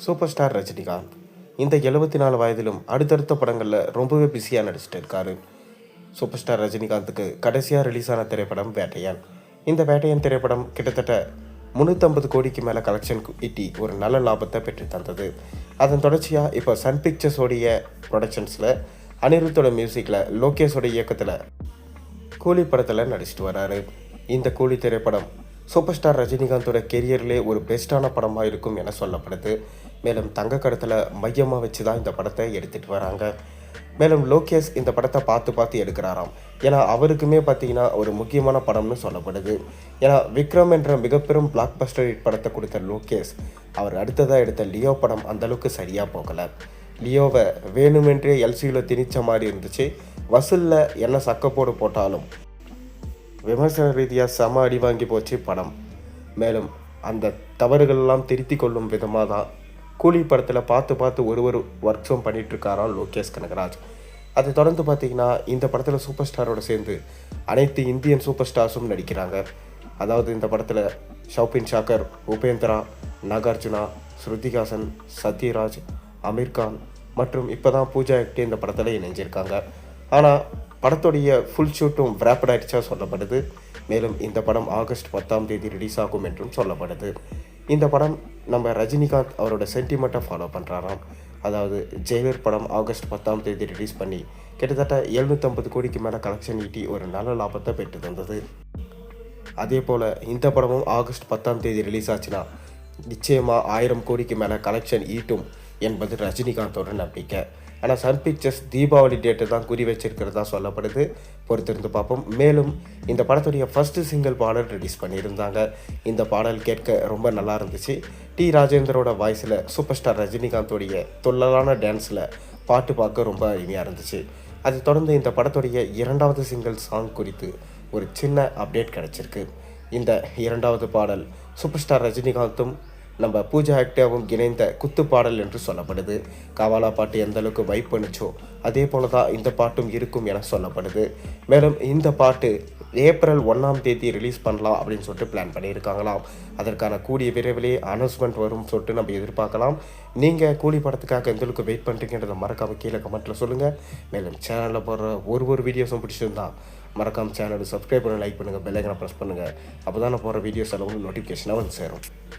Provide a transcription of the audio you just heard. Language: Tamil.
சூப்பர் ஸ்டார் ரஜினிகாந்த் இந்த 74 வயதிலும் அடுத்தடுத்த படங்களில் ரொம்பவே பிஸியாக நடிச்சிட்டு இருக்காரு. சூப்பர் ஸ்டார் ரஜினிகாந்துக்கு கடைசியாக ரிலீஸ் ஆன திரைப்படம் வேட்டையான். இந்த வேட்டையான் திரைப்படம் கிட்டத்தட்ட 350 கோடிக்கு மேலே கலெக்ஷன் ஈட்டி ஒரு நல்ல லாபத்தை பெற்று தந்தது. அதன் தொடர்ச்சியாக இப்போ சன் பிக்சர்ஸோடைய ப்ரொடக்ஷன்ஸில் அனிருத்தோட மியூசிக்கில் லோகேஷோட இயக்கத்தில் கூலி படத்தில் நடிச்சிட்டு வராரு. இந்த கூலி திரைப்படம் சூப்பர் ஸ்டார் ரஜினிகாந்தோட கெரியர்லே ஒரு பெஸ்ட்டான படமாக இருக்கும் என சொல்லப்படுது. மேலும் தங்க கடத்தில் மையமாக வச்சு தான் இந்த படத்தை எடுத்துகிட்டு வராங்க. மேலும் லோகேஷ் இந்த படத்தை பார்த்து எடுக்கிறாராம். ஏன்னா அவருக்குமே பார்த்தீங்கன்னா ஒரு முக்கியமான படம்னு சொல்லப்படுது. ஏன்னா விக்ரம் என்ற மிகப்பெரும் பிளாக் பஸ்டர் ஹிட் படத்தை கொடுத்த லோகேஷ் அவர் அடுத்ததாக எடுத்த லியோ படம் அந்தளவுக்கு சரியாக போகலை. லியோவை வேணுமென்றே எல்சியில் திணிச்ச மாதிரி இருந்துச்சு. வசூலில் என்ன சக்கப்போடு போட்டாலும் விமர்சன ரீதியாக செம அடி வாங்கி போச்சு படம். மேலும் அந்த தவறுகளெல்லாம் திருத்தி கொள்ளும் விதமாக தான் கூலி படத்தில் பார்த்து ஒரு ஒர்க்ஸும் பண்ணிகிட்ருக்காராம் லோகேஷ் கனகராஜ். அதை தொடர்ந்து பார்த்திங்கன்னா இந்த படத்தில் சூப்பர் ஸ்டாரோடு சேர்ந்து அனைத்து இந்தியன் சூப்பர் ஸ்டார்ஸும் நடிக்கிறாங்க. அதாவது இந்த படத்தில் ஷௌபின் ஷாக்கர், உபேந்திரா, நாகார்ஜுனா, ஸ்ருதிஹாசன், சத்யராஜ், அமீர்கான் மற்றும் இப்போ தான் பூஜா ஹெக்டே இந்த படத்தில் இணைஞ்சிருக்காங்க. ஆனால் படத்துடைய ஃபுல் ஷூட்டும் ரேப்பிட் ஆகிடுச்சா சொல்லப்படுது. மேலும் இந்த படம் ஆகஸ்ட் 10 ரிலீஸ் ஆகும் என்றும் சொல்லப்படுது. இந்த படம் நம்ம ரஜினிகாந்த் அவரோட சென்டிமெண்ட்டை ஃபாலோ பண்ணுறாராம். அதாவது ஜெயிலர் படம் ஆகஸ்ட் 10 ரிலீஸ் பண்ணி கிட்டத்தட்ட 750 கோடிக்கு மேலே கலெக்ஷன் ஈட்டி ஒரு நல்ல லாபத்தை பெற்று தந்தது. அதே போல் இந்த படமும் ஆகஸ்ட் 10 ரிலீஸ் ஆச்சுன்னா நிச்சயமாக 1000 கோடிக்கு மேலே கலெக்ஷன் ஈட்டும் என்பது ரஜினிகாந்தோட நம்பிக்கை. ஆனால் சன் பிக்சர்ஸ் தீபாவளி டேட்டு தான் குறி வச்சிருக்கிறதா சொல்லப்படுது. பொறுத்திருந்து பார்ப்போம். மேலும் இந்த படத்துடைய ஃபஸ்ட்டு சிங்கிள் பாடல் ரிலீஸ் பண்ணியிருந்தாங்க. இந்த பாடல் கேட்க ரொம்ப நல்லா இருந்துச்சு. டி ராஜேந்தரோட வாய்ஸில் சூப்பர் ஸ்டார் ரஜினிகாந்தோடைய தொல்லலான டான்ஸில் பாட்டு பார்க்க ரொம்ப அருமையாக இருந்துச்சு. அதை தொடர்ந்து இந்த படத்துடைய 2வது சிங்கிள் சாங் குறித்து ஒரு சின்ன அப்டேட் கிடச்சிருக்கு. இந்த 2வது பாடல் சூப்பர் ஸ்டார் ரஜினிகாந்தும் நம்ம பூஜா ஹெக்டேவும் இணைந்த குத்து பாடல் என்று சொல்லப்படுது. கவாலா பாட்டு எந்த அளவுக்கு வைப் பண்ணிச்சோ அதே போல தான் இந்த பாட்டும் இருக்கும் என சொல்லப்படுது. மேலும் இந்த பாட்டு ஏப்ரல் 1 ரிலீஸ் பண்ணலாம் அப்படின்னு சொல்லிட்டு பிளான் பண்ணியிருக்காங்களாம். அதற்கான கூடிய விரைவிலே அனௌன்ஸ்மெண்ட் வரும் சொல்லிட்டு நம்ம எதிர்பார்க்கலாம். நீங்கள் கூலி படத்துக்காக எந்த அளவுக்கு வெயிட் பண்ணுறீங்கன்றதை மறக்காமல் கீழே கமெண்ட்டில் சொல்லுங்கள். மேலும் சேனலில் போடுற ஒரு வீடியோஸும் பிடிச்சிருந்தா மறக்காமல் சேனலை சப்ஸ்கிரைப் பண்ணி லைக் பண்ணுங்கள், பெல் ஐக்கானை ப்ரெஸ் பண்ணுங்கள். அப்போ தான் நான் போடுற வீடியோஸ் எல்லாம் நோட்டிஃபிகேஷனாக வந்து சேரும்.